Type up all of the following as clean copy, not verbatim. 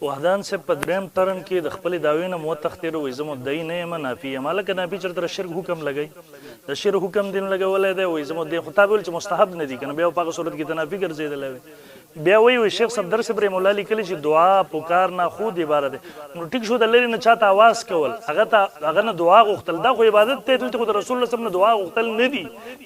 وحدان سے په دریم ترن کې د خپل داوی نه متختیر وې زمو دای نه یم نافی مالک نافی چرته شرک حکم لګی د شرک حکم دین لګولای دی وې زمو د خطاب ول چې مستحب نه دي کنه بیا په صورت کې تنافی ګرځیدل بیا وی شیخ صدر صبر مولا لیکلی چې دعا پکار نه خود عبادت نو ټیک شو د لری نه چاته आवाज کول هغه نه دعا غوښتل دا خو عبادت ته ته رسول الله صلی الله علیه وسلم دعا غوښتل نه دي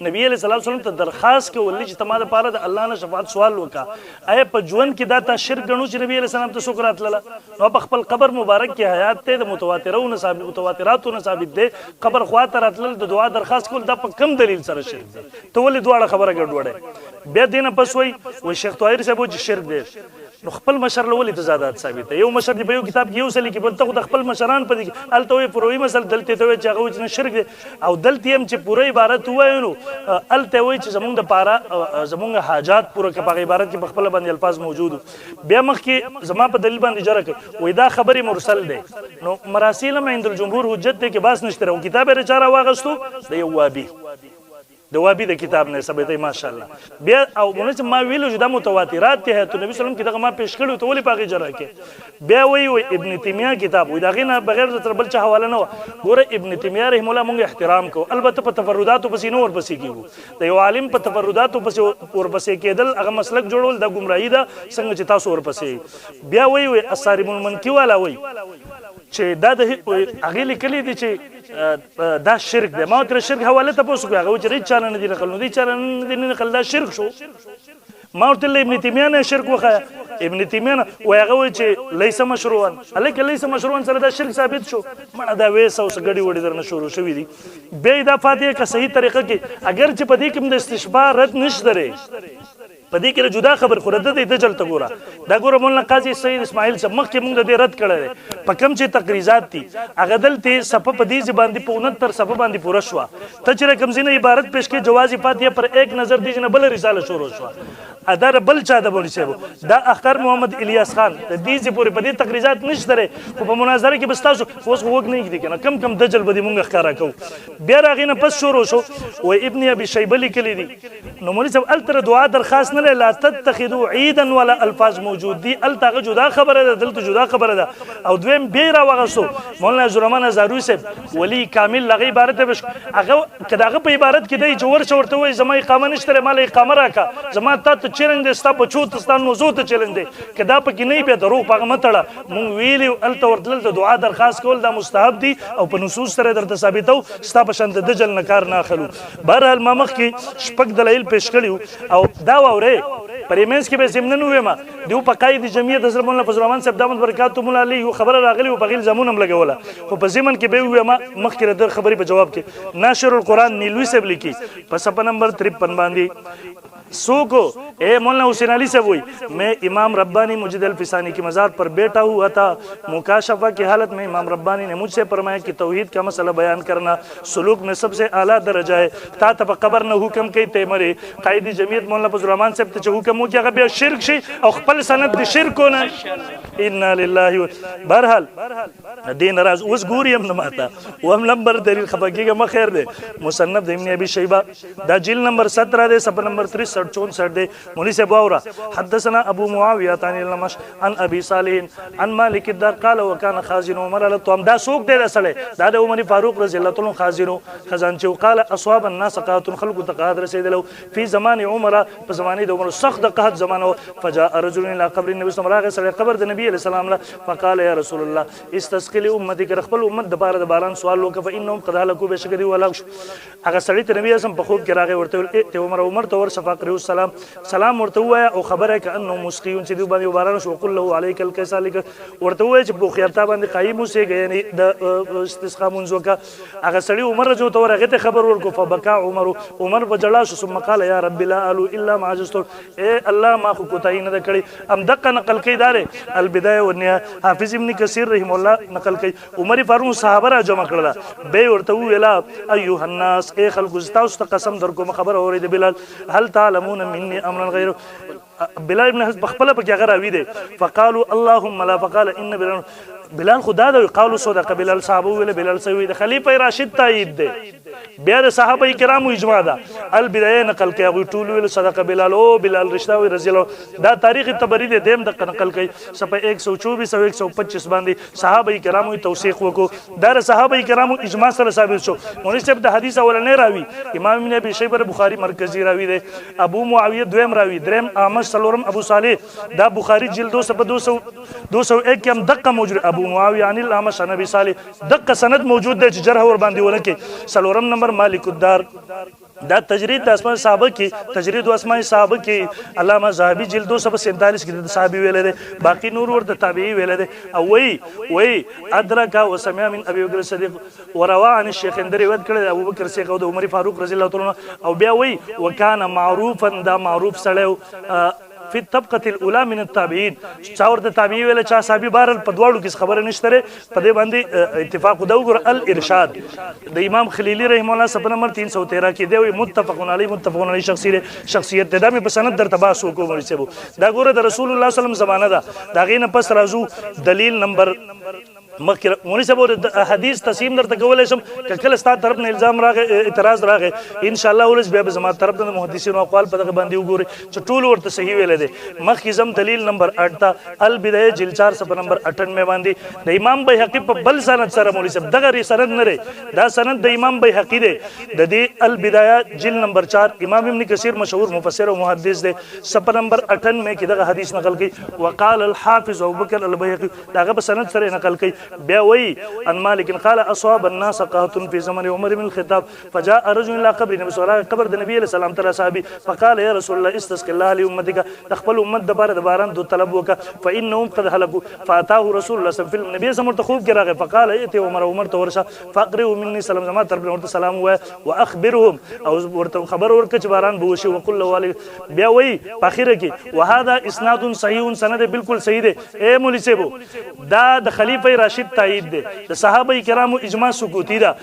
نبی علیہ الصلوۃ والسلام ته درخواست کول چې تماده پاره د الله نه شفاعت سوال وکا اي په ژوند کې دا تا شرک غنو چې نبی علیہ السلام ته شکرات لاله نو په خپل قبر مبارک کې حیات ته د متواتراتو ثابت دي قبر خواته راتل د دعا درخواست کول دا په کم دلیل سره شرک دي ته ولې دواړه خبره ګډوډه بیا دینه پس وای شیخ طاهر صاحب چې شرک دی نو خپل مشر له ولې تزادات ثابت یو مشر دی په یو کتاب کې یو سلی کې بل ته د خپل مشران په دې الته پروي مسل دلته ته چې هغه چې شرک دی او دلته هم چې پوره عبارت وایو الته وای چې زمونږ د پاره زمونږ حاجات پوره کې په عبارت کې خپل باندې الفاظ موجود بیا مخ کې زما په دلیل باندې اجاره کوي وای دا خبره مرسل دی نو مراسیل ما عند الجمهور حجت ته کې باس نشته او کتاب رچاره واغستو د یو وابي د وابي د کتاب نه ثابت دی ماشاءالله بیا او مونږ ما ویلو چې د متواترات ته ته نبی صلی الله علیه وسلم کې دغه ما پیش کړو ته ولې پاغي جره کې بیا وی ابن تیمیه کتاب وی دغه نه بغیر تر بل څه حواله نه ګوره ابن تیمیه رحم الله مونږ احترام کو البته په تفردات پسې نور پسې کیږي د یو عالم په تفردات پسې ور پسې کېدل هغه مسلک جوړول د گمراهی دا څنګه چې تاسو ور پسې بیا وی اثار المنکی والا وی چې دا د هغه لیکلي دي چې دا شرک دی ما تر شرک حواله ته پوسو هغه چې چاله نه دي نقل نه دي چاله نه دي نقل دا شرک شو ما ورته ابن تیمیه نه شرک وخه ابن تیمیه و هغه چې لیس مشروعا الکه لیس مشروعا سره دا شرک ثابت شو مړه دا وېسه اوس غړي وړي درنه شروع شوې دي به دا فاتحه که صحیح طریقه کې اگر چې په دې کې د استشباع رد نشته لري په دې کې جدا خبر خو رد دي ته چلته ګوره دا ګوره مولانا قاضي سید اسماعیل صاحب مخکې موږ د دې رد کړل په کم چې تقریزات دي هغه دلته صفه په دې زبان دي په 69 صفه باندې پوره شو ته چې کوم ځینې عبارت پېښ کې جواز فاتحه پر ایک نظر دي نه بل رساله شروع شو اداره بل چا د بولی صاحب دا اختر محمد الیاس خان د دې پورې په دې تقریزات نشته خو په مناظره کې بس تاسو اوس وګ نه کیږي کنه کم کم دجل بده مونږ ښکارا کو بیا راغینه پس شروع شو و ابن ابي شيبه لیکلی دي نو مولوی صاحب التر دعا درخواست نه لا تتخذوا عيدا ولا الفاظ موجود دي التغه جدا خبره ده دلته جدا خبره ده او دویم بیره وغسو مولانا زرمان زاروی صاحب ولی کامل لغی عبارت بش هغه کداغه په عبارت کې دی جوړ شورته وای زما اقامه نشته مال اقامه راکا زما ته چیلنج ستا بچو تستان موضوع ته چیلنج کدا په کې نه به درو پغه متړه مونږ ویلی الته ورتل د دعا درخواست کول دا مستحب دي او په نصوص سره درته ثابتو ستا په شان د دجل نکار نه اخلو بهرحال ما مخ کې شپږ دلایل پیش کړیو او دا وره پریمنس کې به زمنن وې ما دیو په قائد جمعیت حضرت مولانا فضل الرحمن صاحب دامت برکاته مولا علی خبر راغلی او بغیل زمون هم لګوله خو په زمن کې به وې ما مخ کې در خبري په جواب کې ناشر القرآن نیلوی صاحب لیکي په صفحه نمبر 53 باندې سوکو اے مولانا حسین علی صاحب وہی میں امام ربانی مجد الفسانی کی مزار پر بیٹھا ہوا تھا مکاشفہ کی حالت میں امام ربانی نے مجھ سے فرمایا کہ توحید کا مسئلہ بیان کرنا سلوک میں سب سے اعلیٰ درجہ ہے تا تب قبر نہ حکم کئی تے مرے قائد جمعیت مولانا فضل الرحمن صاحب ته حکم وکي هغه بیا شرک شي او خپل سند د شرکونه انا لله برحال دین راز اوس ګوري هم نه ماته وهم نمبر دلیل خبرګه ما خیر ده مصنف د ابن ابي شيبه دا جلد نمبر 17 ده صفحه نمبر 63 64 ده مولوی سے باورا حدثنا ابو معاویہ عن الامش عن ابي صالح عن مالك الدار قال وكان خازن عمر له دا سوق ده سړی دا د عمر فاروق رضی الله تعالی خازنو خزانچو قال اصحاب الناس قات خلق تقاد رسیدلو فی زمان عمر په زمانه د عمر سخت قحط زمانه فجاء رجل الى قبر النبي صلی الله علیه وسلم قبر د نبی علیہ السلام فقال يا رسول الله استسقي لامتي خپل امت د بار د باران سوال وکړه فانهم قد هلكوا بشکدي ولا هغه سړی ته نبی اسم په خوب کې راغی ورته ته عمر ته ور صفاق السلام سلام ورته وای او خبره ک انه مسقيون چې دی باندې وباران شو قل له عليك الكسالك ورته وای چې په خیرتا باندې قایم اوسې یعنی د استسقا منځ وکا هغه سړی عمر جو ته ورغه ته خبر ورکو فبكى عمر بجلا شو ثم قال يا رب لا الو الا ما عجزت اے الله ما خو کوتای نه کړی ام دقه نقل کیدار البدايه والنهايه حافظ ابن کثیر رحم الله نقل کوي عمر فاروق صحابه را جمع کړل به ورته ویلا ايها الناس اے خلق استاست قسم در کوم خبر اورید بلال هل تعلمون مني امرا غيره بلال ابن حزب خپل په هغه راوي دي فقالوا اللهم لا فقال ان بلال بلال خدا د قول صدق بلال صاحب ویل بلال سوی د خلیفہ راشد تایید ده بیا د صحابه کرامو اجماع ده البدایه نقل کوي هغه ټول ویل صدق بلال او بلال رشتاوی رضی الله دا تاریخ تبری ده دیم د نقل کوي صفحه 124 او 125 باندې صحابه کرامو توثیق وکړو دا صحابه کرامو اجماع سره ثابت شو مولوی صاحب د حدیث اولنې راوي امام ابن ابي شيبه بخاری مرکزی راوي ده ابو معاویه دویم راوي دریم احمد سلورم ابو صالح دا بخاری جلد 201 کې هم دقه موجود ابو معاویه عن الاعمش عن ابي صالح دقه سند موجود دی چې جرح ور باندې ورکه سلورم نمبر مالک الدار دا تجرید د اسماء صحابه کې تجرید اسماء صحابه کې علامه زاهبی جلد 247 کې د صحابي ویل دي باقی نور ور د تابعی ویل دي او وی ادرک وسمع من ابي بکر الصديق وروا عن الشيخ اندري ود کړه ابو بکر صدیق او عمر فاروق رضی الله تعالی عنہ او بیا وی وکانه معروفا دا معروف سړیو فی الطبقه الاولى من التابعین څاور د تابعی ویل چا صحابي بارل په دواړو کې خبره نشته په دې باندې اتفاق دا وګور الارشاد د امام خلیلی رحم الله صفحه نمبر 313 کې دی متفقون علی شخصیت د دمه په سند در تباسو کوم رسبو دا ګوره د رسول الله صلی الله علیه وسلم زمانه ده دا غینه پس راځو دلیل نمبر مخکې مولوی صاحب حدیث تقسیم درته کولای شم کله ستاسو طرف نه الزام راغی اعتراض راغی ان شاء الله ولس بیا زما طرف نه محدثینو اقوال په دغه باندې وګوري چې ټول ورته صحیح ویل دي مخکې زم دلیل نمبر 8 تا البدایه جلد 4 صفحه نمبر 98 باندې د امام بیهقی په بل سند سره مولوی صاحب دغه سند نه دا سند د امام بیهقی دی د دې البدایه جلد نمبر 4 امام ابن کثیر مشهور مفسر او محدث دی صفحه نمبر 98 کې دغه حدیث نقل کړي وقال الحافظ ابو بکر البیهقی دغه په سند سره نقل کړي بیا وی ان مالک قال اصاب الناس قحط في زمن عمر بن الخطاب فجاء رجل الى قبر النبي صلى الله عليه وسلم قبر النبي صلى الله عليه وسلم صحابي فقال يا رسول الله استسق الله لامتك تخبل امت د باران دو طلب وک فانهم قد هلكوا فاتاه رسول الله صلى الله عليه وسلم النبي صلى الله عليه وسلم خوب کراغه فقال ائت عمر تورشا فقروا مني سلام زما طرف ورته سلام و واخبرهم او ورته خبر ورک چې باران بوشي وقل والي بیا وی په اخره کې وهذا اسناد صحيح سند بالکل صحیح دی اے مولوی صاحب دا د خلیفہ راشد تایید دی د صحابه کرامو اجماع سکوتی ده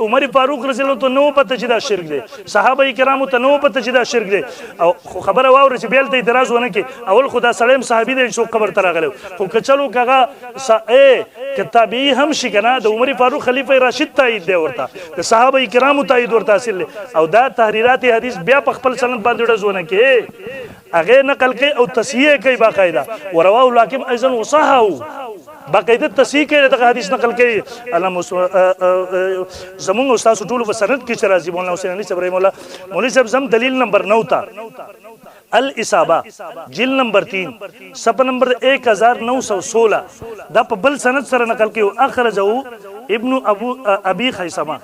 عمر فاروق رضی الله عنه نو پته چې دا شرک دی صحابه کرامو ته نو پته چې دا شرک دی او خبره واوري چې بیل ته اعتراض ونه کې اول خدا سلام صحابي دی شو قبر تر غلو خو کچلو کغه کتابی هم شي کنه د عمر فاروق خلیفہ راشد تایید دی ورته د صحابه کرامو تایید ورته حاصل او دا تحریرات حدیث بیا په خپل سند باندې ډزونه کې هغه نقل کوي او تصحیح کوي باقاعده ورواه الحاکم ايضا وصححه باقاعده تصحیح کوي دغه حدیث نقل کوي علامه زمون استاد ټول په سند کې راځي مولانا حسین علي صاحب رحم الله مولوی صاحب زم دلیل نمبر 9 تا الاصابه جلد نمبر 3 صفحه نمبر 1916 دا په بل سند سره نقل کوي اخرجه ابن ابي خيثمه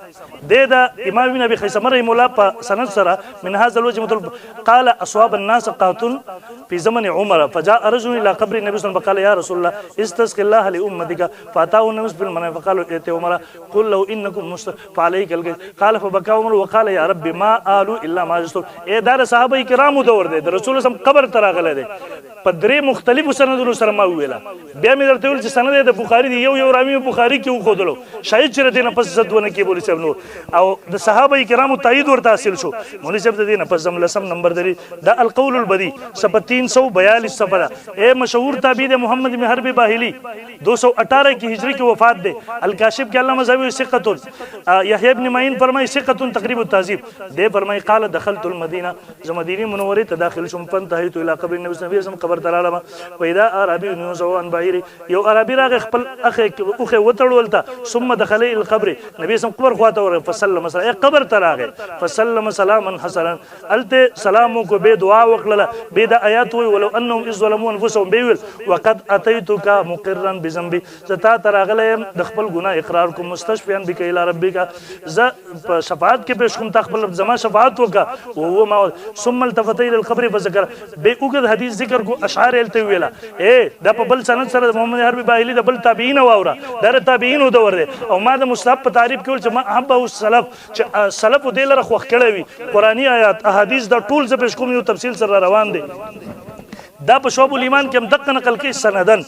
دا امام ابن ابي خيثمه رحم الله په سند سره من هذا الوجه مطلب قال اصاب الناس قاتل في زمن عمر فجاء رجل الى قبر النبي صلى الله عليه وسلم فقال يا رسول الله استسق الله لامتك فاتاه النبي في المنام فقالوا ائت عمر قل له انكم فعليك قال فبكى عمر وقال يا رب ما قالوا الا ما جستر اے دار صحابه کرام دور دے رسول سم قبر تراغله دے په درې مختلفو سندونو سره ما ویلا بیا مې درته ویل چې سند د بخاری دی یو راوی بخاری کې خودلو شاید چې دینه پس زدونه کې بولی صاحب نو او د صحابه کرامو تایید ورته حاصل شو مولوی صاحب د دینه پس زم لسم نمبر دري دا القول البدی صفحه 342 صفحه اے مشهور تابعی د محمد بن حرب باهلی 218 کی هجری کی وفات دے الکاشف کے علامہ زاوی ثقۃ یحیی ابن معین فرمائے ثقۃ تقریب التہذیب دے فرمائے قال دخلت المدینہ ز مدینہ منورہ تداخل شم فانتهيت الى قبر النبي صلی الله علیه وسلم قبر ترالما پیدا عربی نوزو ان بایر یو عربی راغ خپل اخه وتړولتا ثم دخل القبر نبی سم قبر خواته ور فسلم سره قبر تراغه فسلم سلاما حسنا الته سلام کو بے دعا وکړه بے د آیات وی ولو انهم ظلموا انفسهم بیول وقد اتيتك مقرا بذنبي زتا تراغله د خپل ګناه اقرار کو مستشفیان بک الى ربک ز شفاعت کې پیش کوم تخپل زما شفاعت وکا او ما ثم التفت الى القبر فذكر به وګد حدیث ذکر کو اشعار الته ویلا اے د په بل سند سره محمد حربی باهلی د بل تابعین واورا در تابعین دور دي او ما د مصطفی په تعریف کول چې ما احب السلف چې سلف دې لره خوخ کړه وی قرآنی آیات احادیث د ټول ز پیش کوم یو تفصیل سره روان دي دا په شعب الایمان کې هم دقه نقل کې سندن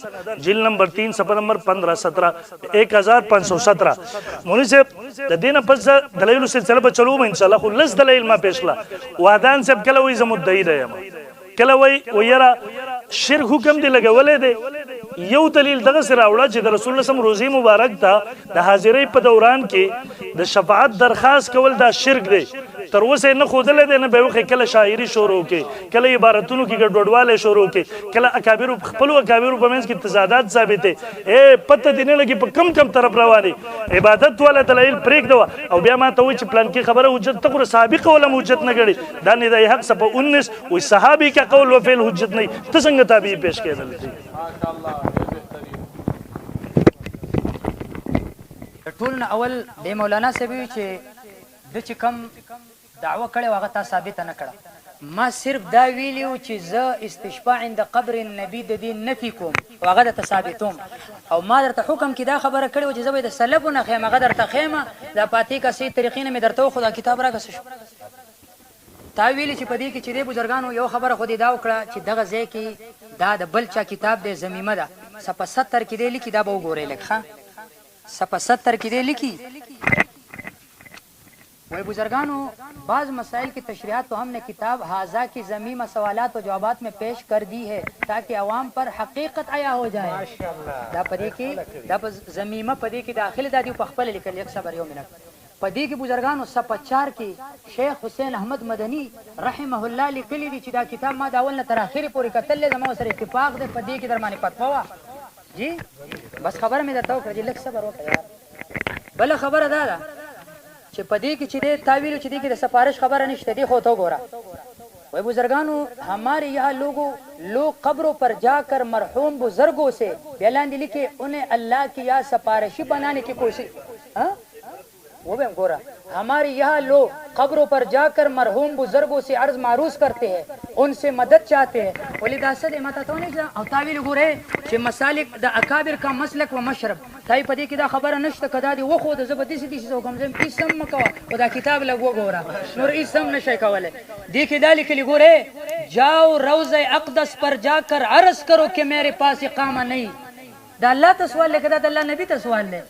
جلد نمبر 3 صفحه نمبر 1517 1517 مولوی صاحب د دینه پس دلایل سلسله به چلو ان شاء الله خو لس دلایل ما پېښلا وادان صاحب کله وې زمو دای دی کله وې ويرا شرک حکم دی لګولې دی یو دلیل دغه سره راوړه چې د رسول الله صم روزي مبارک ته د حاضرۍ په دوران کې د شفاعت درخواست کول دا شرک دی تر اوسه نه خودل دی نه به وخت کله شاعري شروع کې کله عبارتونو کې ګډوډواله شروع کې کله اکابر خپل اکابر په منځ کې تضادات ثابت اے پته دینه لګي په کم طرف رواني عبادت ولا دلایل پریک دوا او بیا ما ته وی چې پلان کې خبره حجت تقره سابقه ولا حجت نه غړي دا نه د حق صفه 19 وي صحابي کا قول و فعل حجت نه ته څنګه تابع پیش کېدل ټول اول د مولانا سبي چې د چې کم دعوه کړي واغه تا ثابت نه کړه ما صرف دا ویلیو چې زه استشفاع عند قبر النبي د دین نفي کوم واغه د ثابتوم او ما درته حکم کې دا خبره کړې و چې زه به د سلفونه خیمه غدر ته خیمه د پاتې کا سي طریقې نه مې درته خدا کتاب راغس تا ویلی چې پدې کې چې د بزرګانو یو خبره خو دې دا وکړه چې دغه ځای کې دا د بل چا کتاب د زمیمه ده صفحه 70 کې دی لیکي دا به وګورئ لکه صفحه 70 کې دی لیکي वही बुजुर्गानों बाज मसाइल की तशरीहात तो हमने किताब हाजा की ज़मीमा सवालात व जवाबात में पेश कर दी है ताकि अवाम पर हकीकत आया हो जाए दा पदे की दा ज़मीमा पदे की दाखिल दादी पखपल लिखल एक सबर यो मिनट पदे की बुजुर्गानों सपचार की शेख हुसैन अहमद मदनी रहमहुल्लाह लिखली दी चिदा किताब मा दावल न तराखिर पूरी कतल जमा सर इत्तेफाक दे पदे की दरमानी पतवा जी बस खबर में देता हूं जी लख सबर हो यार बल खबर अदा چې پدې کې چې د تعویل چې د سفارش خبره نشته دی خو ته ګوره وای بزرگانو हमारे यहाँ लोग कब्रों पर जाकर मरहूम बुजुर्गों से बयान लिखे उन्हें अल्लाह की या सफारिशी बनाने की कोशिश वो भी गोरा हमारे यहाँ लोग कब्रों पर जाकर मरहूम बुजुर्गों से अर्ज मारूज करते हैं उनसे मदद चाहते हैं वलिदासद मता तो नहीं और तावील गोरे कि मसालिक द अकाबिर का मसलक व मशरब ताई पदी की दा खबर नष्ट कदा दी वो खुद जबरदस्ती सी सी हुकम से इसम मका खुदा किताब लगो गोरा नूर इसम नशे कवले देखी दाली के लिए गोरे जाओ रोज़े अक़दस पर जाकर अर्ज करो कि मेरे पास इकामा नहीं दा अल्लाह तो सवाल लेके दा अल्लाह नबी तो सवाल ले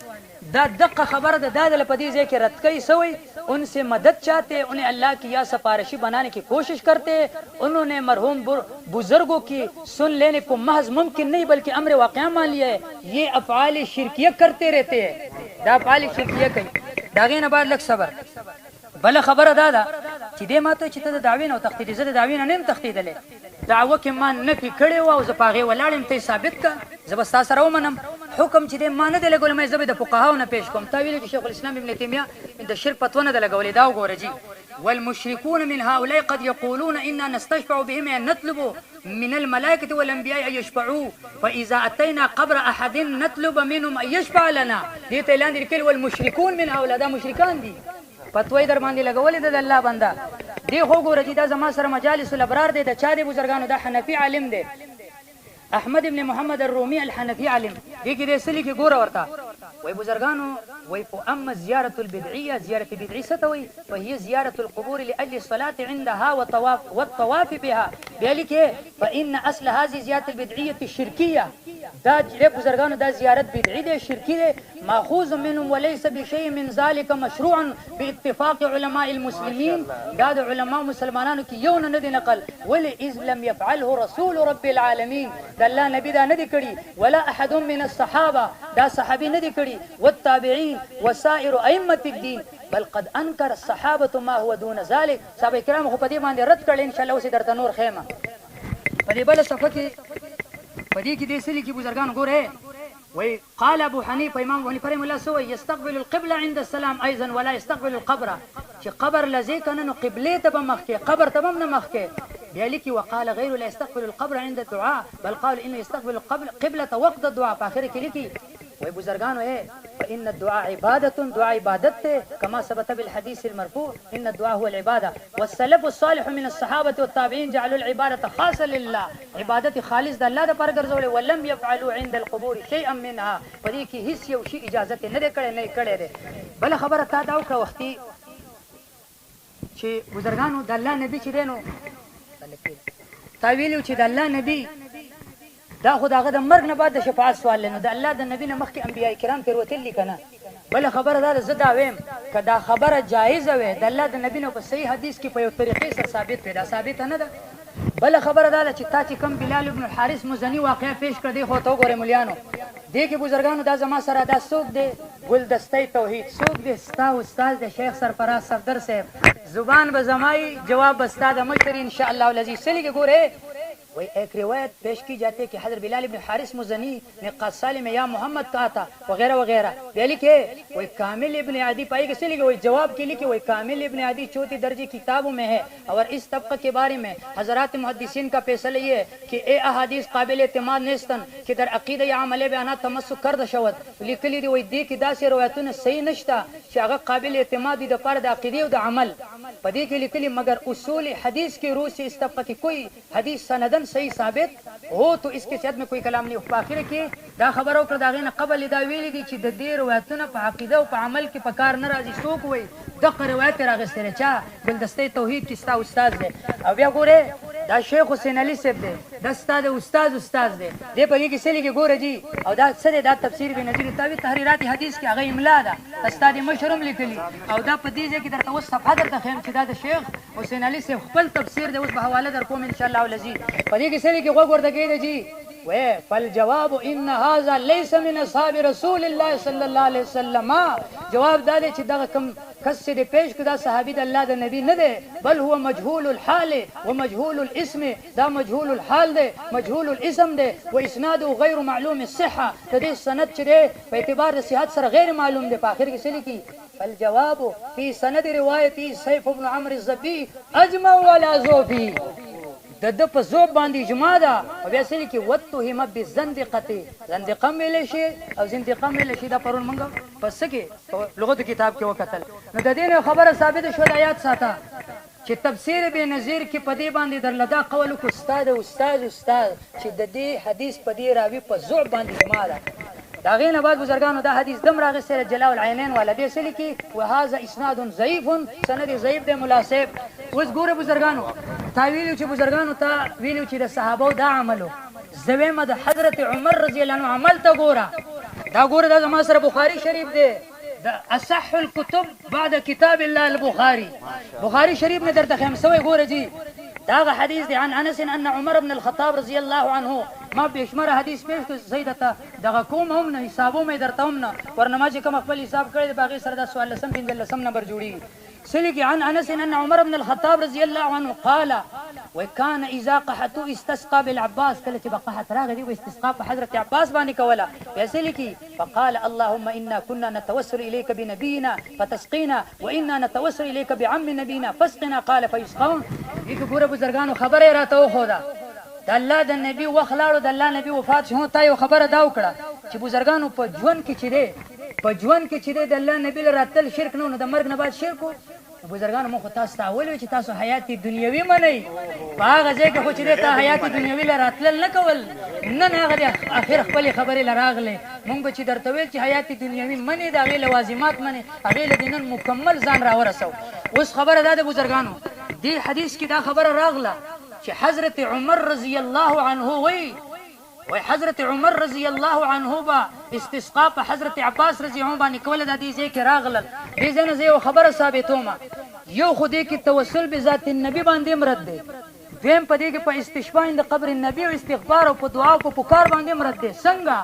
दा दक्का खबर दा दादल पदीजे के रत कई सोई उनसे मदद चाहते उन्हें अल्लाह की या सफारिशी बनाने की कोशिश करते उन्होंने मरहूम बुजुर्गों की सुन लेने को महज मुमकिन नहीं बल्कि अम्र वाक़या मान लिया है ये अफ़आल शिरकिया करते रहते हैं दा अफ़आल शिरकिया कई दागे न बाद लग सबर बल खबर दादा چې دې ماته چې ته د داوین او تخدید زه د داوین نه تخدیدلې دعوه کې ما نه پکړې و او زه پاغه ولاړم ته ثابت کا زبستا سره ومنم حکم چې دې ما نه د لګول مې زبې د فقهاو نه پیش کوم تا ویل چې شیخ الاسلام ابن تیمیه د شرک فتوا نه د لګولې دا وګوره جی والمشركون من هؤلاء قد يقولون إننا نستشفع بهم أن نطلب من الملائكة والأنبياء أن يشفعوا فإذا أتينا قبر أحد نطلب منهم أن يشفع لنا دي تيلان دي كل والمشركون من هؤلاء دا مشرکان دي پتوی در باندې لګولې د الله بندا دی خو ګوره چې دا زما سره مجالس الابرار دی د چا دی بزرګانو دا حنفي عالم دی احمد ابن محمد الرومي الحنفي عالم دی کې د سلی کې ګوره ورته وای بزرګانو وای اما زياره البدعيه زياره بدعيه ستوي وهي زياره القبور لاجل الصلاه عندها والطواف بها ذلك فان اصل هذه زياره البدعيه الشركيه دا بزرگانو دا زیارت بدعی دی شرکی دی ماخوذ منهم وليس بشيء من ذلك مشروعا باتفاق علماء المسلمين دا د علماء مسلمانانو کې یو نه دی نقل ولی اذ لم يفعله رسول رب العالمين دا الله نبی دا نه دی کړي ولا احد من الصحابه دا صحابي نه دی کړي والتابعين وسائر ائمه الدين بل قد انكر الصحابه ما هو دون ذلك صحابه کرام خو په دې باندې رد کړي ان شاء الله اوس درته نور خیمه په دې بل صفه کې پدې کې د سلی کې بزرګان ګوره وای قال ابو حنیفه امام ابو حنیفه رحمه الله سوى يستقبل القبلة عند السلام ايضا ولا يستقبل القبر چې قبر لزی کنه نو قبله ته مخکې قبر ته نه مخکې بیا لیکي وقال غير لا يستقبل القبر عند الدعاء بل قال انه يستقبل القبلة وقت الدعاء په اخر کې لیکي وای بزرګانو فان الدعاء عباده دعاء عبادت كما ثبت بالحديث المرفوع ان الدعاء هو العباده والسلف الصالح من الصحابه والتابعين جعلوا العباده خاصه لله عبادت خالص د الله د پر ګرځول ولم يفعلوا عند القبور شيئا منها پدې کې هیڅ یو شی اجازه نه کړي بل خبره تا دا وکړه وختي چې بزرګانو د الله نبی چې دینو تعویل چې د الله نبی دا خداغه د مرګ نه بعد د شفاعت سوال لنه د الله د نبی نه مخکې انبیای کرام تیر وتلی کنه بل خبره دا زدا ویم کدا خبره جایز وي د الله د نبی نه په صحیح حدیث کې په یو طریقې سره ثابت پیدا ثابت نه ده بل خبر دا چې تا چې کوم بلال ابن الحارث مزنی واقعا پیش کړ دی خو ته وګوره مليانو دې کې بزرګانو دا زما سره دا څوک دی ګلدستې توحید څوک دی ستا استاد دی شیخ سرفراز صفدر صاحب زبان به زمای جواب بستا د مشر ان شاء الله العزیز سلی کې ګوره वही एक रिवायत पेश की जाती है कि हजरत बिलाल इब्न हारिस मुज़नी ने क़साली में या मोहम्मद कहा था वगैरह वगैरह बेली के वही कामिल इब्न आदि पाई के लिए वही जवाब के लिए कि वही कामिल इब्न आदि चौथी दर्जे किताबों में है और इस तबक़े के बारे में हज़रात मुहद्दिसीन का फैसला ये है कि ए अहादीस काबिल एतमाद नेस्तन कि दर अक़ीदा या अमल बयाना तमस्सुक कर शवत लिखली दी वही दी कि दा से रवायतों ने सही नश्ता कि अगर काबिल एतमाद दी दपार द अक़ीदे व अमल पदी के लिखली मगर उसूल हदीस की रूह से इस तबक़े की कोई हदीस सनदन सही साबित हो तो इसके सेहत में कोई कलाम नहीं आखिर की दा खबरों कर दागे कबल दा वेली दी چې د دې روایتونو په عقیده او په عمل کې پکار نه راځي څوک وي دغه روایت راغستره چا ګلدستې توحید کې ستا استاد دی او بیا ګوره دا شیخ حسین علی صاحب دی دا استاد استاد دی دې په کې سلی کې ګوره جی او دا سره دا تفسیر به نظیر تاوی تحریرات حدیث کې هغه املا ده استاد مشرم لیکلی او دا په دې کې درته اوس صفحه درته خیم چې دا د شیخ حسین علی صاحب خپل تفسیر دی اوس به حواله در کوم ان شاء الله العزیز په دې کې سلی کې وګورته کېږي جی فالجواب ان هذا ليس من اصحاب رسول الله صلى الله عليه وسلم جواب دا دی چې دا کوم کس دې پیش کړه صحابي د الله د نبی نه دی بل هو مجهول الحال ومجهول الاسم دا مجهول الحال دی مجهول الاسم دی واسناده غير معلوم الصحه دې سند چې په اعتبار صحت سره غیر معلوم دی په اخر کې سلی کی فالجواب في سند روایتي سيف بن عمرو الزبي اجمع ولا زوفي د په زوب باندې اجماع ده او بیا سلی کې وتهم بالزندقه زندقه مل شي او زندقه مل شي دا پرون منګه پس کې لغت کتاب کې وکتل نو د دې خبره ثابت شو د آیات ساته چې تفسیر به نظیر کې پدی باندې درلدا قول کو استاد چې د دې حدیث پدی راوی په زوب باندې اجماع ده دا غینه بعد بزرګانو دا حدیث دم راغی سره جلاء العینین والا دې سلی کې وهذا اسناد ضعیف سند ضعیف دی مناسب اوس ګوره بزرګانو تا ویلو چې بزرګانو تا ویلو چې د صحابه دا عملو زویمه د حضرت عمر رضی الله عنه عمل ته ګوره دا ګوره دا زما سره بخاری شریف دی دا اصح الكتب بعد كتاب الله البخاري بخاری شریف نه درته خمسوي ګوره جی دا حدیث دی عن انس ان عمر بن الخطاب رضی الله عنه ما بشمر حدیث پیش کو زیدته دغه کوم هم نه حسابو مې درته هم نه ورنما چې کوم خپل حساب کړی باغی سره د سوال لسم 15 نمبر جوړی سلك عن انس ان عمر بن الخطاب رضي الله عنه قال وكان اذا قحطوا استسقى بالعباس كله چې بقحت راغلی و استسقاء په حضرت عباس باندې کوله يسلكي فقال اللهم انا كنا نتوسل اليك بنبينا فتسقينا وانا نتوسل اليك بعم نبينا فاسقنا قال فيسقون یک ګوره بزرګانو خبره راته خو دا د الله د نبی وخلاړو د الله نبی وفات شو ته یو خبره دا وکړه چې بزرګانو په ژوند کې چې دی په ژوند کې چې د الله نبی راتل شرک نه د مرګ نه بعد شرک بزرګانو مخ تاسو ته اول چې تاسو حیات دنیوي منئ هغه ځای کې خو چې ته حیات دنیوي راتل نه کول نه هغه اخر خپل خبرې لراغله مونږ چې درته ویل چې حیات دنیوي منئ دا غي لوازمات منئ هغه لدینن مکمل ځان راورسو اوس خبره ده د بزرګانو دی حدیث کې دا خبره راغله چې حضرت عمر رضی الله عنه وی حضرت عمر رضی الله عنه با استسقاء په حضرت عباس رضی الله عنه باندې کوله د دې ځکه راغلل دې ځنه یو خبره ثابتومه یو خدای کې توسل به ذات النبی باندې مرد دی دیم په دې کې په استشفاء د قبر النبی او استغفار او په دعا او په پکار باندې مرد دی څنګه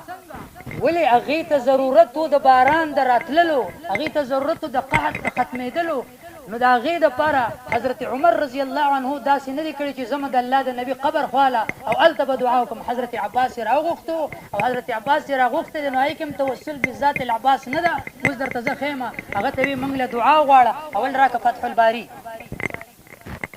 ولی هغه ته ضرورت د باران دراتللو هغه ته ضرورت د قحط ختمېدلو نو دا غي د پاره حضرت عمر رضی الله عنه دا سینې کړي چې زمد الله د نبی قبر خواله او التب دعاوکم حضرت عباس راغوختو او حضرت عباس راغوخته نو ایکم توسل بذات العباس نه دا اوس درته زخیمه هغه ته منګله دعا غواړه اول راکه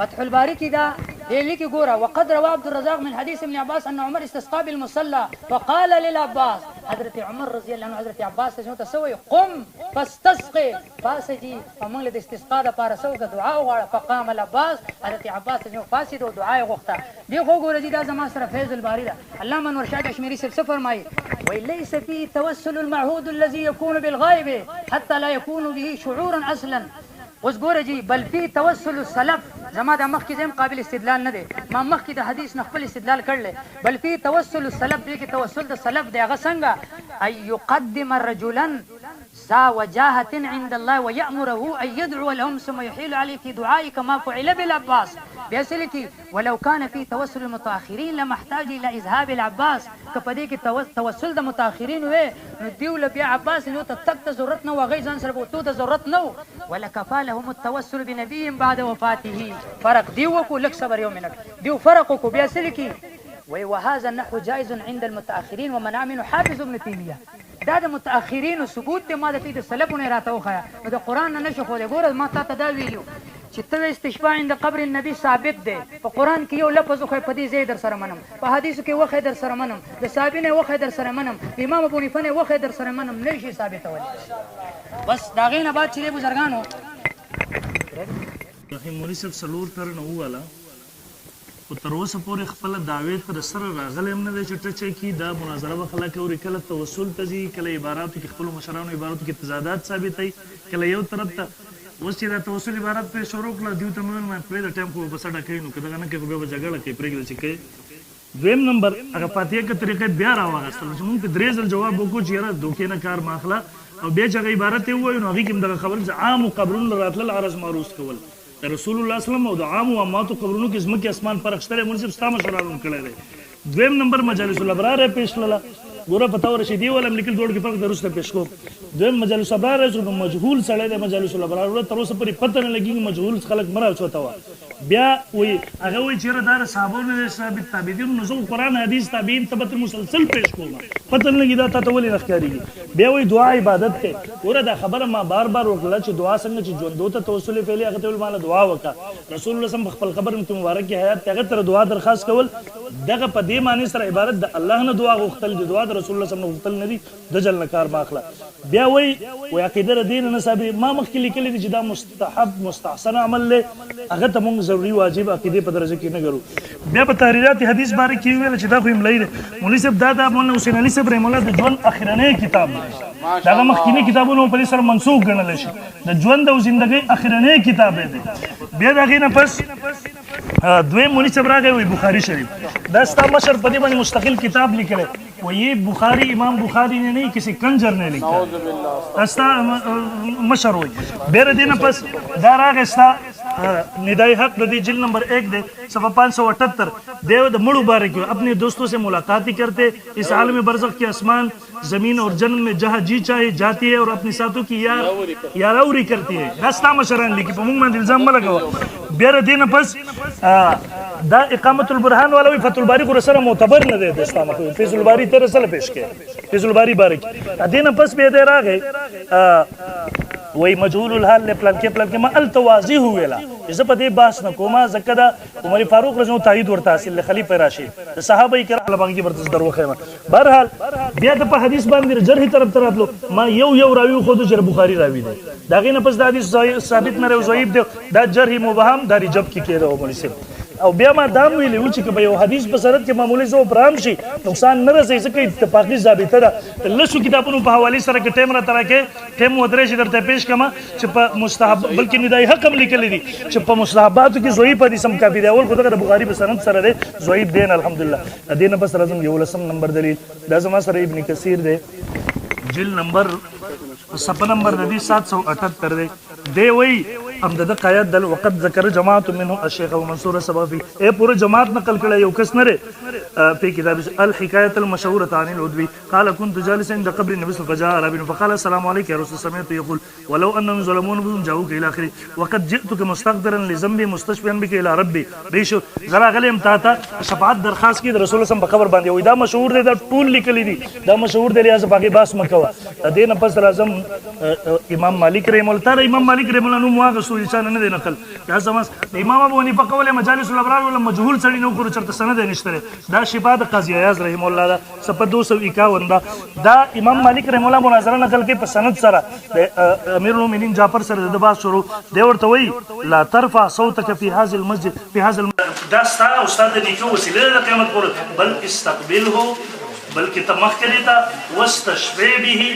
فتح الباری کی دا دلی کی ګوره وقد روى عبد الرزاق من حديث ابن عباس ان عمر استسقى بالمصلى فقال للعباس حضرت عمر رضی الله عنه حضرت عباس ته تسوي قم فاستسقي فاسجي فمن له استسقاء د پاره سو دعا غواړه فقام العباس حضرت عباس ته فاسد او دعا غوښته دی خو ګوره دا زما سره فیض الباری دا علامه انور شاه کشمیری سے فرمایي وليس فيه توسل المعهود الذي يكون بالغائب حتى لا يكون به شعورا اصلا اوس ګوره جی بل فی توسل السلف زما د مخ کې زم قابل استدلال نه دی ما مخ کې د حدیث نه خپل استدلال کړل بل فی توسل السلف دی کې توسل د سلف دی هغه څنګه اي يقدم رجلا ذا وجاهه عند الله ويأمره ان يدعو لهم ثم يحيل عليه في دعائه كما فعل بالعباس بیاسلی کی ولو کان فی توسل المتاخرین لمحتاج الى اذهاب العباس کپدې کې توسل د متاخرین وې نو دیو له بیا عباس نو ته تک ته ضرورت نه وغی ځان سره بوتو ته ضرورت نه ولکفا لهم التوسل بنبي بعد وفاته فرق دیو کو لک صبر یو منټ دیو فرق کو بیاسلی کی وهذا النحو جائز عند المتاخرين ومنع منه حافظ ابن تيميه دا د متاخرین ثبوت ته ما د سلفونه راته وخایا د قران نه نشو خو ګوره ما ته دا ویلو چې ته استشفاء عند قبر النبي ثابت دی په قران کې یو لفظ خو په دې ځای در سره منم په حدیثو کې وخت در سره منم د صحابینه وخت در سره منم امام ابو حنیفه نه وخت در سره منم نشي ثابتول بس دا غینه بعد چې بزرګانو مولوی صاحب سلور تر نو والا او تر اوسه پورې خپل دعوی تر سره راغلی هم نه دی چې ټچ کی دا مناظره به خلک اوري کله توسل ته ځي کله عباراتو کې خپلو مشرانو عباراتو کې تضادات ثابتوي کله یو طرف ته اوس چې دا توسل عبارت پرې شروع کړه دیو ته مې ویل پرې د ټایم خو بس ډکوي نو که دغه نه کوي خو بیا به جګړه کوي پرېږدي چې کوي دویم نمبر هغه فاتحه کې طریقې بیا راواغېستل چې مونږ ته درې ځل جواب وکړو چې یاره دوکې نه کار مه اخله او بیا چې هغه عبارت یې ووایو نو هغې کې هم دغه خبره چې عامو قبرونو له راتلل عرض معروض کول رسول الله وسلم او د عام او اماتو قبرونو کې ځمکې اسمان فرق شته منصف ستا مشرانو کړی دی دویم نمبر مجالس الابرار پیش کړله ګوره پتا ورشي دی ولم لیکل دوړ کې فرق درسته پیش کو دویم مجالس الابرار چې مجهول سړی دی مجالس الابرار ول تر اوسه پورې پته نه لګي مجهول خلک مرا چوتا وا بیا وی هغه وی چې دار صحابونو ثابت تابعین نو قرآن حدیث تابعین تبت مسلسل پیش کوم پته نه لګي دا ته ولې نخکاریږي بیا وی دعا عبادت ته ګوره دا خبره ما بار بار وکړه چې دعا څنګه چې ژوندو ته توسل فعلی هغه ته مال دعا وکړه رسول الله صلی خپل خبر مبارک حیات ته تر دعا درخواست کول دغه په دې معنی سره عبارت د الله نه دعا غوښتل دي دعا د رسول الله صلی الله علیه وسلم غوښتل نه دي د جل کار ماخله بیا وی عقیده دین نه ثابت ما مخکې لیکل دي چې دا مستحب مستحسن عمل له هغه ته موږ ضروري واجب عقیده په درجه کې نه ګرو بیا په تحریرات حدیث باره کې ویل چې دا خو ملي مولوی صاحب دا مولانا حسین علي صاحب رحم الله د ژوند اخرنی کتاب دی دا مخکینی کتابونو په سره منسوخ ګڼل شي د ژوند او ژوندۍ اخرنی کتاب دی بیا دا غینه پس دویم مولوی صاحب راغی وی بخاری شریف دا ستا مشر په دې باندې مستقل کتاب لیکلی و یہ بخاری امام بخاری نے نہیں کسی کنجر نے لکھا استا مشر ہوئی بیر دینا پس دار آگے استا ندائی حق دی جل نمبر 1 دے صفحہ 578 دیو دا مڑو بارے کیوں اپنے دوستوں سے ملاقاتی کرتے اس عالم برزخ کے اسمان زمین اور جنت میں جہاں جی چاہے جاتی ہے اور اپنے ساتھوں کی یاراوری کرتی ہے راستا مشران لکھی پا مونگ میں الزام ملگا ہوا بیر دینا پس دا اقامت البرحان والا فتح الباری کو رسل معتبر نہ دے دستا مخوی فیض الباری تیرے رسل پیش کیا فیض الباری بارک دینا پس بے دیر آگئے وہی مجهول الحال لے پلان کے ما التوازی ہوئے لا جسے پا دے باس نکو ما زکدہ عمر فاروق رضی اللہ تایید ورطا حاصل لے خلیفہ راشد صحابہ کرام لبانگی کی برتس در وخیمہ بہرحال بیا دا پا حدیث باندر جرحی طرف طرف لو ما یو راوی خودو جر بخاری راوی دے داغی نپس دا حدیث ثابت نہ رہو ضعیب دے دا جرحی مبہم داری جب کی کہہ رہو مولی سے او بیا ما دام ویلی و چې په یو حدیث په سرت کې معمولی زو پرام شي نقصان نه رسي ځکه اتفاقی ضابطه ده لسو کتابونو په حواله سره کې ټیم را ترکه ټیم ودرې چې درته پیش کما چې په مستحب بلکې ندای حق هم لیکل دي چې په مستحباتو کې ضعیف حدیث هم کافی دی اول خو د بخاری په سند سره دی ضعیف دین الحمدلله دینه بس لازم یو لسم نمبر دلیل دا زما سره ابن کثیر دی جل نمبر صفحه نمبر دی 778 دی وی امدد قایت دل وقت ذکر جماعت منه الشیخ ابو منصور الصبافی اے پورے جماعت نقل کړه یو کس نه په کتاب الحکایت المشهوره عن العدوی قال كنت جالسا عند قبر النبي صلى الله عليه وسلم فجاء عربي فقال السلام عليك يا رسول سمعت يقول ولو انهم ظلمون بهم جاءوك الى اخره وقد جئتك مستغفرا لذنبي مستشفيا بك الى ربي بیشو زرا غلیم تا شفاعت درخواست کی رسول الله صلی الله علیه وسلم په قبر باندې وای دا مشهور دی دا ټول لیکلی دي دا مشهور دی لہذا باقي باس مکوا دین پس لازم امام مالک رحم الله تعالی امام مالک رحم الله نو مواغ سو انسان نه دی نقل یا سمس امام ابو حنیفه قوله مجالس الابرار ولا مجهول سړی نو کور چرته سند نشته دا شفاء د قاضی ایاز رحم الله دا صفحه 251 دا امام مالک رحم الله مناظره نقل کې په سند سره امیر المؤمنین جعفر سره د باس شروع دی ورته وی لا ترفع صوتك في هذا المسجد في هذا دا ستا استاد نیکو وسیله د قیامت پر بل استقبله بلکہ تمخ کریتا واستشفع به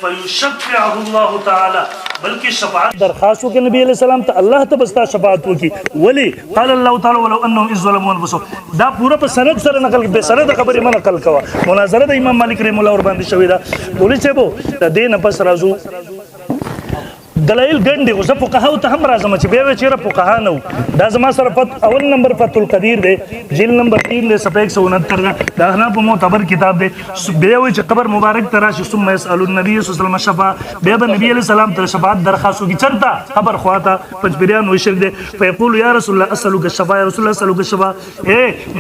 فیشفعه الله تعالی بلکہ شفاعت درخواستوں کے نبی علیہ السلام تا اللہ تبستا شفاعت کی ولی قال اللہ تعالی ولو انهم اذ ظلموا انفسهم دا پورا په سند سره نقل به سند خبرې من نقل کوا مناظره د امام مالک رحم الله ور باندې شوی دا بولی چې بو د دین پس رازو دلایل ګڼ دي زه فقهاو ته هم راځم چې بیا چیرې فقها نه وو دا زما سره اول نمبر فتح القدیر دی جلد نمبر 3 دی صفحه 169 دا احناف معتبر کتاب دی بیا وایي چې قبر مبارک ته راشي ثم يسأل النبي صلی الله علیه وسلم شفاعه بیا به نبی علیه السلام ته شفاعت درخواست وکړي چرته قبر خواته پنځپیریان وایي شرک دی فیقول یا رسول الله اسألک الشفاعه یا رسول الله اسألک الشفاعه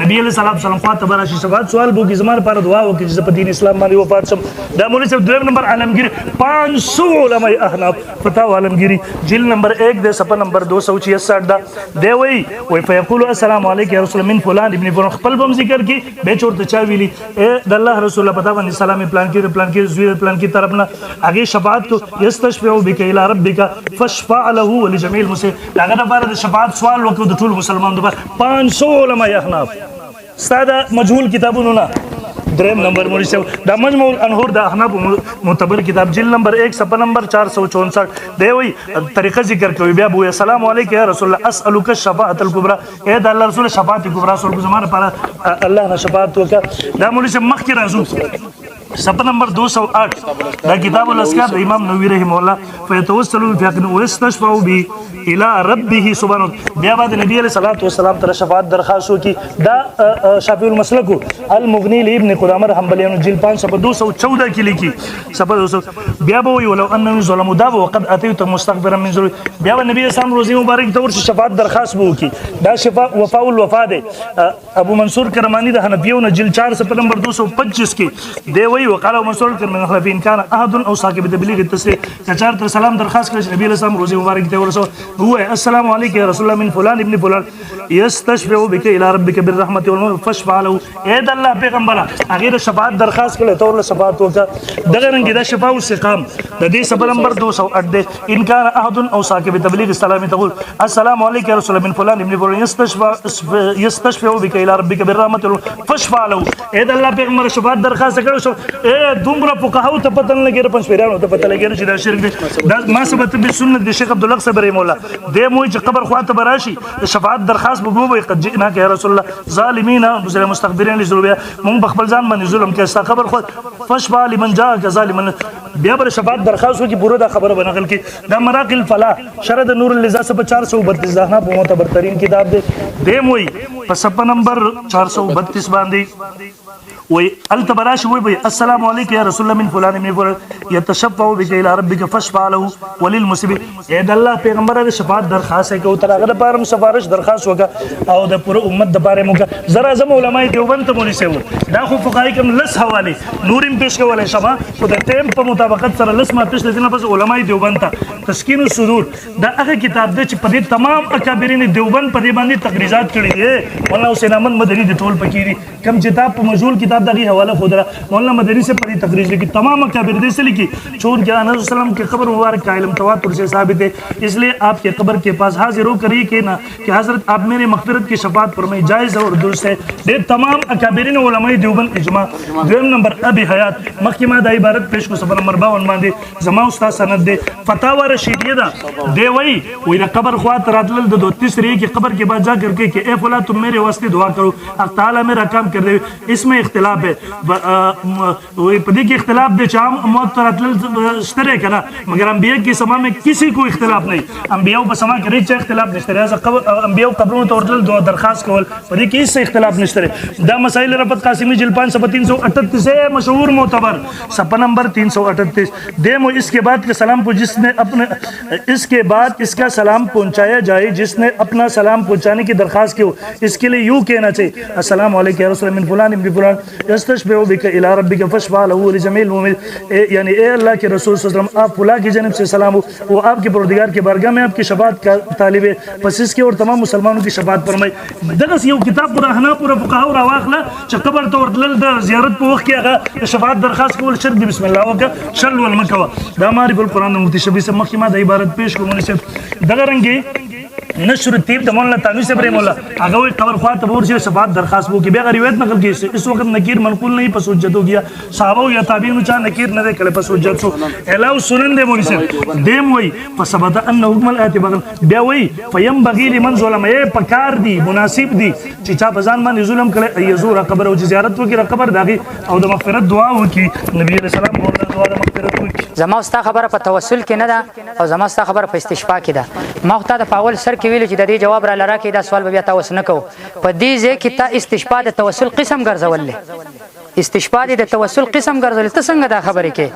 نبی علیه السلام خواته به راشي شفاعت سوال به وکړي زما لپاره دعا وکړي چې زه په دین اسلام باندې وفات شم دا مولوي صاحب دویم نمبر عالمگیر 500 علماء احناف فتاوی عالمگیری جلد نمبر 1 دے صفحہ نمبر 266 دا دے وی فیقول السلام علیکم یا رسول من فلان ابن فلان خپل بم ذکر کی به چورته چا ویلی اے د الله رسول الله پتا باندې سلام پلان کې زوی پلان کې طرفنا اگے شفاعت کو یستشفع بک الی ربک فاشفع له ولجميع المسلمين هغه لپاره د شفاعت سوال وکړو د ټول مسلمانانو لپاره 500 علماء احناف ساده مجهول کتابونو نه دریم نمبر مولوی صاحب دا مجموع الانهور د احناف معتبر کتاب جلد نمبر 1 صفحہ نمبر 464 دی وی طریقہ ذکر کوي بیا بو السلام علیکم یا رسول الله اسالک الشفاعه الکبرى اے د الله رسول شفاعت کبرى سول زمانه پر الله نه شفاعت وکړه دا مولوی صاحب مخکې راځو صفحہ نمبر 208 دا کتاب الاذکار د امام نووي رحمه الله فيتوسل بفقن واستشفع به الى ربه سبحانه بیا بعد نبی علیہ الصلوۃ والسلام تر شفاعت درخواست وکي دا شافعی المسلک المغنی لابن قدامه حنبلی جلد 5 صفحہ 214 کې لیکي صفحہ 200 بیا به ولو انهم ظلموا دا وقد اتيت مستغفرا من ذنوب بیا نبی اسلام روزي مبارک تور شفاعت درخواست وکي دا شفاء وفاء الوفا ده ابو منصور کرمانی د حنفیو جلد 4 صفحہ نمبر 225 کې دی وقال منصور من خلفين كان احد او ساكب تبلیغ التسلیح کچار تر سلام درخواست کړ نبی اسلام روزي مبارک ته ورسو هو السلام علیکم یا رسول الله من فلان ابن فلان يستشفع بك الى ربك بالرحمه والمغفرة فاشفع له اے د الله پیغمبر هغه شفاعت درخواست کړ ته ور شفاعت وکړه دغه رنګ د شفاء استقام د دې صفحه نمبر 208 ان كان احد او ساكب تبلیغ السلام تقول السلام علیکم یا رسول الله من فلان ابن فلان يستشفع بك الى ربك بالرحمه فاشفع له اے د الله پیغمبر شفاعت درخواست کړو اے دومره فقهاو ته پته نه لګي پنځپیرانو ته پته لګي چې دا شرک دی دا ما ثبت به سنت د شیخ عبد الله صبر مولا د موي چې قبر خواته براشي شفاعت درخواست به وي قد جئنا يا رسول الله ظالمين مستكبرين لذنوبهم مون بخبل ځان باندې ظلم کې استا قبر خو فشفع لمن جاء ظالما بیا بر شفاعت درخواست وکي پوره دا خبره بنقل کې دا مراقل الفلاح شرد نور اللذا صفحه 432 دا په معتبر ترین کتاب دی موي په صفحه نمبر 432 باندې وي التبراش وي السلام عليك يا رسول الله من فلان من فلان يتشفع بك الى ربك فاشفع له وللمسلمين اے د الله پیغمبر د شفاعت درخواست کوي تر هغه لپاره سفارش درخواست وکړه او د پوره امت د لپاره موږ زرا زم علماء دیوبند ته مونږ سیو دا خو فقهای کوم لس حواله نورم پیش کولای شمه خو د ټیم په مطابقت سره لس ما پیش لدینه بس علماء دیوبند ته تسکین الصدور دا هغه کتاب دی چې په دې تمام اکابرین دیوبند په دې باندې تقریرات کړي دي مولانا حسین احمد مدنی د ټول پکېری کم کتاب په مجهول کتاب دغه حواله خودرا مولانا مدنی سے پڑھی تقریر کی تمام اکابر دے سے لکھی چون کہ انس وسلم کے قبر مبارک کا علم تواتر سے ثابت ہے اس لیے آپ کے قبر کے پاس حاضر ہو کر یہ کہنا کہ حضرت آپ میرے مغفرت کی شفاعت فرمائیں جائز اور درست ہے یہ تمام اکابرین علماء دیوبند اجماع دویم نمبر ابی حیات محکمہ دا عبارت پیش کو صفحہ نمبر 52 باندې زما استاد سند دے فتاوی رشیدیہ دا دے وہی قبر خواہ راتل دو تیسری کی قبر کے بعد جا کر کے کہ اے فلاں تم میرے واسطے دعا کرو اللہ تعالی میرا کام کر دے اس میں اختلاف ہے پدی کی اختلاف دے چام موت راتل شترے کنا مگر انبیاء کی سما میں کسی کو اختلاف نہیں انبیاء پر سما کرے چا اختلاف نشترے انبیاء قبروں تو راتل دعا درخواست کول پدی کی اس سے اختلاف نشترے دا مسائل ربط قاسمی جلد 5 صفحہ 338 سے مشہور معتبر صفحہ نمبر 338 دیم اس کے بعد کے سلام کو جس نے اپنے اس کے بعد اس کا سلام پہنچایا جائے جس نے اپنا سلام پہنچانے کی درخواست کی ہو اس کے لیے یوں کہنا چاہیے السلام علیکم یا رسول من فلان ابن فلان یستشفع بک الی ربک فاشفع له ولجميع المؤمنین یعنی اے اللہ کے رسول صلی اللہ علیہ وسلم آپ فلاں کی جانب سے سلام ہو وہ آپ کے پروردگار کے بارگاہ میں آپ کی شفاعت کا طالب ہے پس اس کے اور تمام مسلمانوں کی شفاعت فرمائے دغس یو کتاب پورا حنا پورا فقہاو را واخلا چې قبر ته ورتلل د زیارت په وخت کې هغه شفاعت درخواست کول شرط دی بسم الله وکړه شل والمکوا دا معرف القرآن مفتی شفیع سے محکمہ د عبارت پیش کو مناسب دغه رنګي نشر الطیب د مولانا تانوی سے بریم اللہ هغه وی قبر خواہ تبور سے شفاعت درخواست وو کې بیا روایت نقل کی اس وقت نکیر منقول نہیں پس حجت ہو گیا صحابہ یا تابعین چا نکیر نہ دے کله پس حجت سو الاو سنن دے مولی سے دیم وی فثبت ان حکم الایت بغل بیا وی فینبغي لمن ظلم اے پکار دی مناسب دی چې چا بزان باندې ظلم کړي یزور قبر او زیارت وکړي قبر داغي او د مغفرت دعا وکړي نبی علیہ السلام مولا دعا د مغفرت زما ستا خبره په توسل کې نه ده او زما ستا خبره په استشفاء کې ده. ما خو تا د پاول سر کې ویل چې د دې جواب را لرا کې دا سوال به بیا تاسو نه کوو. په دې ځای کې تا استشفاء د توسل قسم ګرځولې، استشفاء د توسل قسم ګرځول. ته څنګه دا خبره کې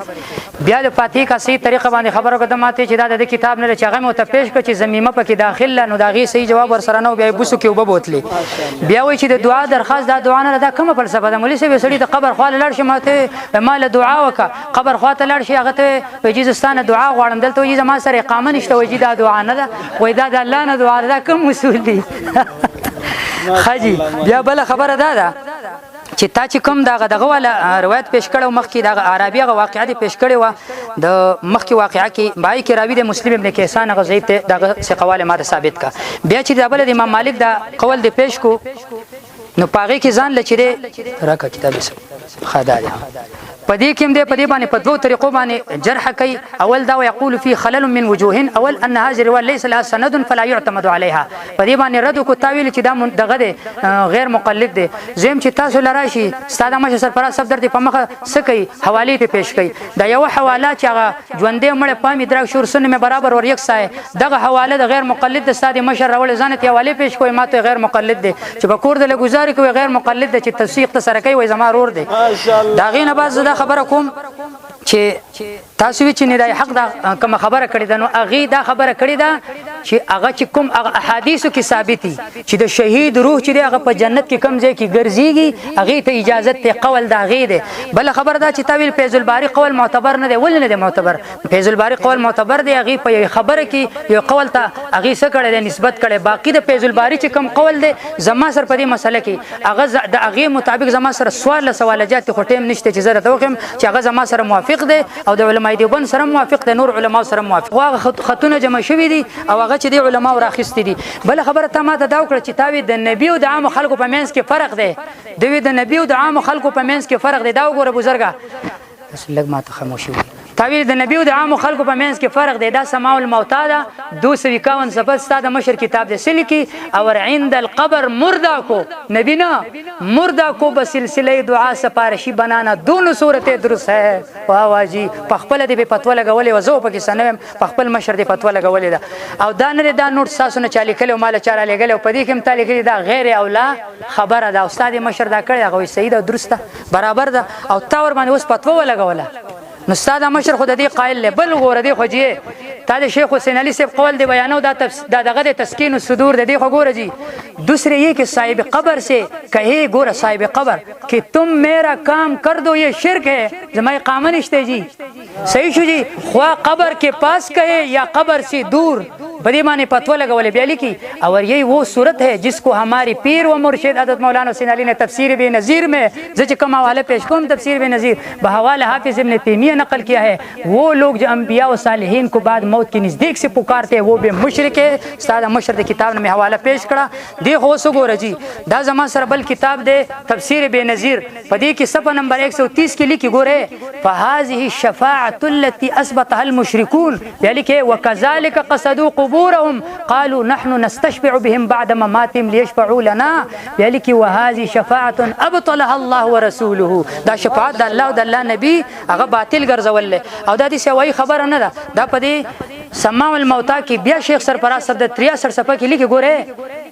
بیا د فاتحه کا صحیح طریقه باندې خبرو کده ماته چې دا د کتاب نه چاغه مو ته پیش کړ چې زمیمه پکې داخله نو دا غي صحیح جواب ور سره نو بیا بوسو کې وبوتلی بیا وای چې د دعا درخواست دا دعا نه دا کومه فلسفه ده. مولوی صاحب سړي د قبر خواله لړ شي ماته مال دعا وکا قبر خواته لړ شي هغه ته وجیزستانه دعا غواړم دلته وجیز ما سره اقامه نشته وجید دا دعا نه ده وای دا د الله نه دعا ده کوم اصول دي خاجي. بیا بل خبره ده چې تا چې کوم دغه ولا روایت پیش کړو مخکې دغه عربي غو واقعه دي پیش کړي و د مخکې واقعه کې بای کې راوی د مسلم ابن کیسان غزیب ته دغه ثقواله ماده ثابت کا. بیا چې د بل د امام مالک دا قول دی پیش کو نو پاغي کې ځان لچره راکا کتاب خدای پدې کې دې پدې باندې په دوه طریقو باندې جرح کوي. اول دا ويقول في خلل من وجوه اول ان هذه الروايه ليس لها سند فلا يعتمد عليها. پدې باندې رد کو تاویل چې دا دغه غیر مقلد دي. زم چې تاسو لراشي استاد مشه سرپرست صفدر ته په مخه سکی حواله ته پیش کوي. دا یو حواله چې هغه ژوندې مړ پامې درک شور سن مې برابر ور یک سای دغه حواله د غیر مقلد د استاد مشه راول ځان ته حواله پیش کوي ماته غیر مقلد دي چې په کور د لګزاري کوي غیر مقلد دي چې تصدیق ته سره کوي وای زما رور دي. دا غینه باز خبره کوم چې تاسو چې نه د حق دا کوم خبره کړی ده نو اغه دا خبره کړی ده چې هغه چې کوم احادیثو کې ثابتي چې د شهید روح چې هغه په جنت کې کم ځای کې ګرځيږي هغه ته اجازه ته قول دا غي ده. بل خبر دا چې تاویل فیض الباری قول معتبر نه دی ول نه دی معتبر. فیض الباری قول معتبر دی هغه په خبره کې یو قول ته هغه څه کړی دی نسبت کړي. باقی د فیض الباری چې کوم قول دی زما سر په دې مسله کې هغه د هغه مطابق زما سره سوالجات خو ټیم نشته چې زه ته وکم چې هغه زما سره موافق دی او د علماء دیوبند سره موافق دی نور علما سره موافق. هغه خطونه جمع شوي دي او هغه چې دی علما راخستي دي. بل خبره ته ماته دا وکړه چې تاوی د نبی او د عام خلکو په منځ کې فرق دی. د نبی او د عام خلکو په منځ کې فرق دی. دا وګوره بزرګه بس لګ ماته خاموشي تعبیر د نبی او د عام خلکو په منځ کې فرق دی. دا سماع الموتى دا 251 صفحه ستاد مشر کتاب د سلکی او عند القبر مردا کو نبی نه مردا کو بسلسله دعا سپارشی بنانا دونوں صورت درست ہے. واه واجی په خپل د فتوا لګولې وزو په کې سنوم په خپل مشر د فتوا لګولې دا او دا نه دا نوٹ ساسو نه چالي کله مال چاره لګل او په دې کې هم تعالی کړي دا غیر اولا خبره دا استاد مشر دا کړی هغه صحیح دا درسته برابر دا او تاور باندې اوس فتوا لګوله نو استاد مشر خود دې قائل له بل غور دې خوجی تا د شیخ حسین علی صاحب قول دی بیانو دا دغه تسکین الصدور د دې خو ګوره جی دوسرے یہ کہ صاحب قبر سے کہے گورا صاحب قبر کہ تم میرا کام کر دو یہ شرک ہے زمائی قامن اشتے جی صحیح شو جی خواہ قبر کے پاس کہے یا قبر سے دور بدی معنی پتوہ لگا والے بیالی کی اور یہی وہ صورت ہے جس کو ہماری پیر و مرشد حضرت مولانا حسین علی نے تفسیر بے نظیر میں زج کم حوالے پیش کم تفسیر بے نظیر بحوالہ حافظ ابن تیمیہ نقل کیا ہے وہ لوگ جو انبیاء و صالحین کو بعد موت کی نزدیک سے پکارتے ہیں وہ بے مشرک ہے. استاد مشرد کتاب نے حوالہ پیش کرا دی خو سگو رجی دا زمان سر بل کتاب دے تفسیر بے نظیر پدی کی صفحہ نمبر 130 کی لکھی گورے فهذه الشفاعة التي اثبتها المشركون یعنی کہ وكذلك قصدوا قبورهم قالوا نحن نستشفع بهم بعد مماتهم ليشفعوا لنا یعنی کہ وهذه شفاعة ابطلها الله ورسوله دا شفاعت دا الله او دا الله نبی هغه باطل ګرځول او دا دي سوي خبر نه ده دا پدی سماع الموتى کی بیا شیخ سرفراز صاحب 63 صفحہ کی لکھی گورے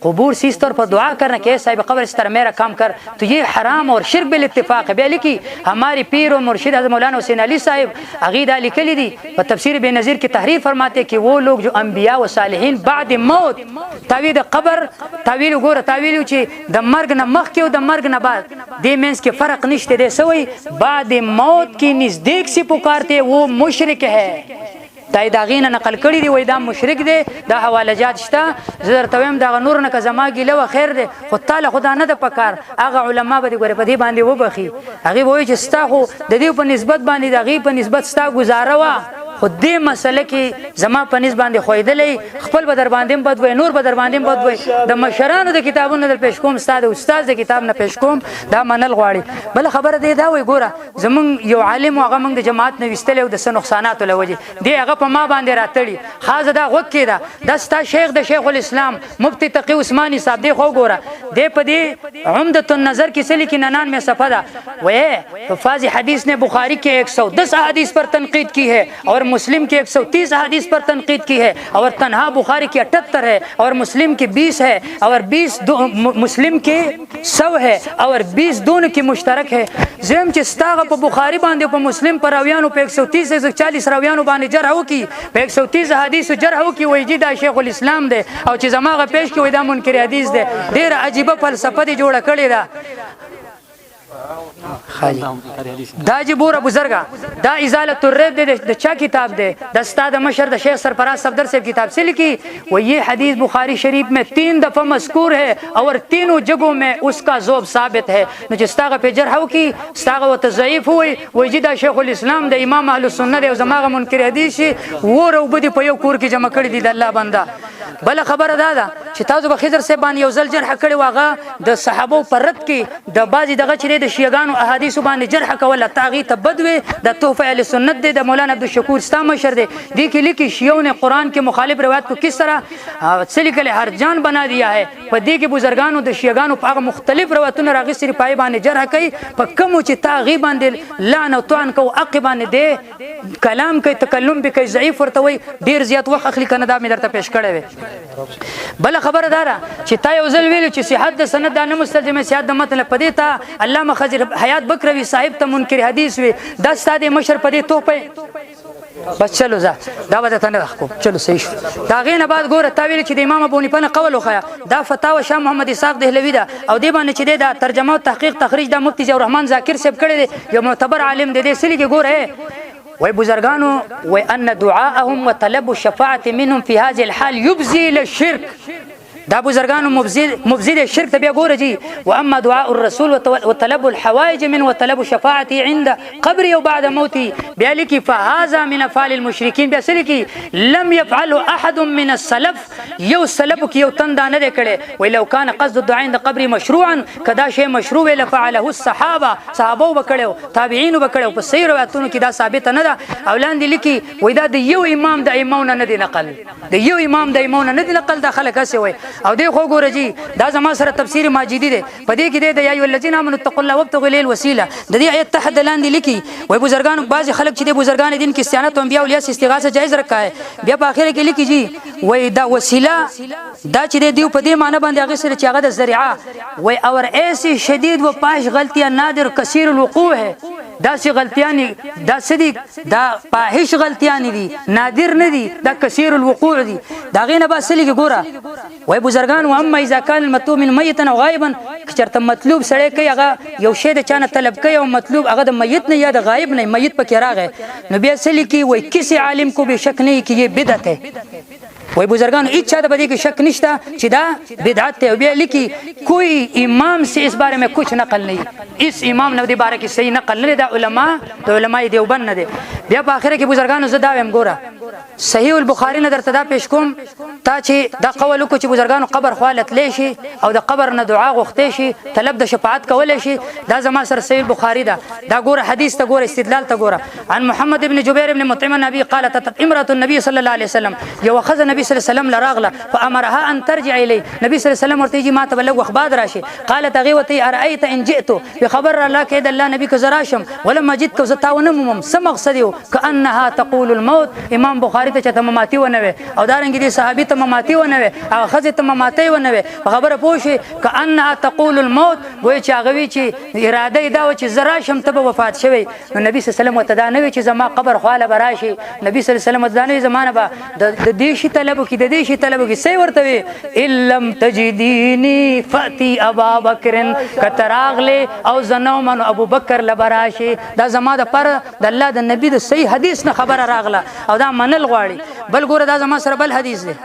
قبور سیز طور پر دعا کرنا کہ صاحب قبر اس طرح میرا کام کر تو یہ حرام اور شرک بالاتفاق ہے. لکھی ہماری پیر و مرشد حضرت مولانا حسین علی صاحب عقیدہ لکھ لی دی و تفسیر بے نظیر کی تحریر فرماتے کہ وہ لوگ جو انبیاء و صالحین بعد موت تعویل قبر تعویل گور تعویل چی د مرگ نہ مخ کے د مرگ نہ بعد دے مینس کے فرق نشتے دے سوئی بعد موت کی نزدیک سے پکارتے وہ مشرک ہے. دا داغینه نقل کړی دی وای دا مشرک دی دا حواله جات شته زر تویم دا نور نه کزما ګیله خیر دی خو تعالی خدا نه د پکار هغه علما به ګوره په دې باندې وبخي هغه وای چې ستا خو د دې په نسبت باندې د غي په نسبت ستا گزاره وا خو دې مسله کې زما په نسبت باندې خویدلې خپل بدر باندې بد وای نور بدر باندې بد وای د مشرانو د کتابونو د پیش کوم استاد د کتاب نه پیش کوم دا منل غواړي بل خبره دی دا وای ګوره زمون یو عالم هغه موږ د جماعت نه وستل او د سن نقصانات لوجي دی هغه په ما باندې راتړي خاص دا وخت کې دا ستا شیخ د شیخ الاسلام مفتی تقی عثماني صاحب دی خو ګوره دی په دې عمدۃ النظر کې سلی کې 99 صفحه دا وای حفاظ حدیث نے بخاری کے 110 احادیث پر تنقید کی ہے اور مسلم کے 130 احادیث پر تنقید کی ہے اور تنہا بخاری کی 78 ہے اور مسلم کی 20 ہے اور 20 مسلم کے 100 ہے اور 20 دونوں کی مشترک ہے زم چې ستاغه په بخاری باندې په مسلم پر راویانو په 130 140 راویانو باندې جرح وکي په 130 احادیث جرح وکي وای جی دا شیخ الاسلام دی او چې زماغه پیش کوي دا منکر حدیث دی ډیر عجیب فلسفه دی جوړه کړی دا دا جبور بزرگا دا ازالت الرد د چا کتاب دے دا استاد مشر د شیخ سرفراز صفدر سے کتاب سے لکھی وہ یہ حدیث بخاری شریف میں 3 دفعہ مذکور ہے اور تینوں جگہوں میں اس کا ذوب ثابت ہے نو جستاغه په جرح کی استاغه و تضعیف ہوئی وہ جدا شیخ الاسلام د امام اهل السنت او زماغه منکر حدیث و رو بدی په یو کور کې جمع کړی دي د الله بندا بل خبر دا چې تاسو به خضر سے باندې یو ځل جرح کړی واغه د صحابه پر رد کې د بازي دغه چره د شیعاګانو احادیث باندې جرح کول تاغي تبدوي د توفه اهل سنت د مولانا عبدالشکور ستا مشر دی دی کې لیکي شیعوں نے قرآن کے مخالف روایت کو کس طرح سلیقل ہر جان بنا دیا ہے په دې کې بزرګانو د شیعاګانو په هغه مختلف روایتونو راغی سری پای باندې جرح کوي په کوم چې تاغي باندې لعن او طعن کو عقبان دی کلام کوي تکلم به کوي ضعیف ورته وي ډیر زیات وخت اخلي کنه دا مې درته پیش کړی وي بل خبر دارا چې تا یو ځل ویل چې صحت د سند د نه مستلزمه صحت د متن په دې تا علامه خضر حیات بکروی صاحب ته منکر حدیث وي دا استاد مشر په دې توپه بس چلو دا وځه ته نه راخو چلو صحیح شو دا غینه بعد ګوره تا ویل چې د امام ابو حنیفه قول وخیا دا فتاوا شاه محمد اسحاق دهلوی دا او دی باندې چې دا ترجمه او تحقیق تخریج دا مفتی ضیاء الرحمن ذاکر صاحب کړی دی یو معتبر عالم دی دې سلی کې ګوره وای بزرگانو وای ان دعاءهم وطلب الشفاعه منهم في هذه الحال يبزي للشرك دا بزرگانو مبزید شرک ته بیا ګوره جی واما دعاء الرسول وطلب الحوائج من وطلب شفاعته عند قبر او بعد موته بیا لکی فهذا من افعال المشركين بیا سلکی لم يفعله احد من السلف یو سلف کی یو تند نه کړي ولو کان قصد الدعاء عند قبر مشروعا کدا شی مشروع لفعله الصحابه صحابه وکړو تابعین وکړو په صحیح روایتونو کې دا ثابت نه ده اولان دي لکی وای دا د یو امام د ایمون نه دی نقل د یو امام د ایمون نه دی نقل د خلک اسه وای او دی خو ګوره جی دا زما سره تفسیر ماجدی دی په دې کې دی یا ایو الذین آمنوا اتقوا الله وابتغوا الیه الوسیله د دې آیت تحت لاندې لیکي وای بزرګان بعض خلک چې د بزرګان دین کې استعانت انبیاء اولیاء استغاثه جایز رکھا ہے بیا په اخر کې لیکي جی وای دا وسیله دا چې دی په دې معنی باندې هغه سره چې هغه د ذریعہ وای اور ایسی شدید و پاش غلطیاں نادر کثیر الوقوع ہے دا سی غلطیاں دا سدی دا پاهش غلطیاں دي نادر نه دي دا کثیر الوقوع دي دا غینه با سلی ګوره وای بزرگان و اما اذا كان المطلوب من ميتا او غائبا چرته مطلوب سره کوي هغه یو شی د چانه طلب کوي او مطلوب هغه د میت نه یا د غائب نه میت پکې راغی نو بیا سلی کی وای کسی عالم کو به شک نہیں کہ یہ بدعت ہے وای بزرگان هیڅ چا د بدی کې شک نشته چې دا بدعت ہے بیا لیکي کوئی امام سے اس بارے میں کچھ نقل نہیں اس امام نے د بارے کې صحیح نقل نه دا علماء دیوبند نه دي بیا په اخر کې بزرگان زدا ویم ګوره صحیح البخاری نه درته دا پیش کوم تا چې دا قول کو چې بزرگان قبر خالت لشي او د قبر نه دعا غوښته شي طلب د شفاعت کول شي دا زما سره صحیح البخاری دا ګوره حدیث ته ګوره استدلال ته ګوره عن محمد ابن جبیر ابن مطعم النبي قالت امراه النبي صلى الله عليه وسلم یو خذ نبی صلی الله علیه وسلم لراغله فامرها ان ترجع الی نبی صلی الله علیه وسلم ورته جی ما ته بلغ اخبار راشي قالت غیوتی ارايت ان جئت بخبر الله کید الله نبی کو زراشم ولما جئت زتاونم سم مقصد كانها تقول الموت امام بخاری ته چته مماتی ونوي او دارنګ دي صحابي ته مماتی ونوي او خزه ته مماتی ونوي خبره پوښي كانها تقول الموت وای چې هغه وی چې اراده دا و چې زراشم ته وفات شوی نو نبی صلی الله علیه وسلم وتدانوي چې زما قبر خاله براشي نبی صلی الله علیه وسلم وتدانوي زمانه با د دې شي طلب کې د دې شي طلب کې سي ورته وي الم تجديني فاتي ابا بکر کتراغله او زنو من ابو بکر لبراشي دا زما د پر د الله د نبی د صحیح حدیث نه خبره راغله او دا منل غواړي بل ګوره دا زما سره بل حدیث دی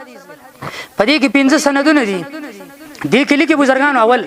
په دې کې 15 سندونه دي دې کې لیکي بزرګانو اول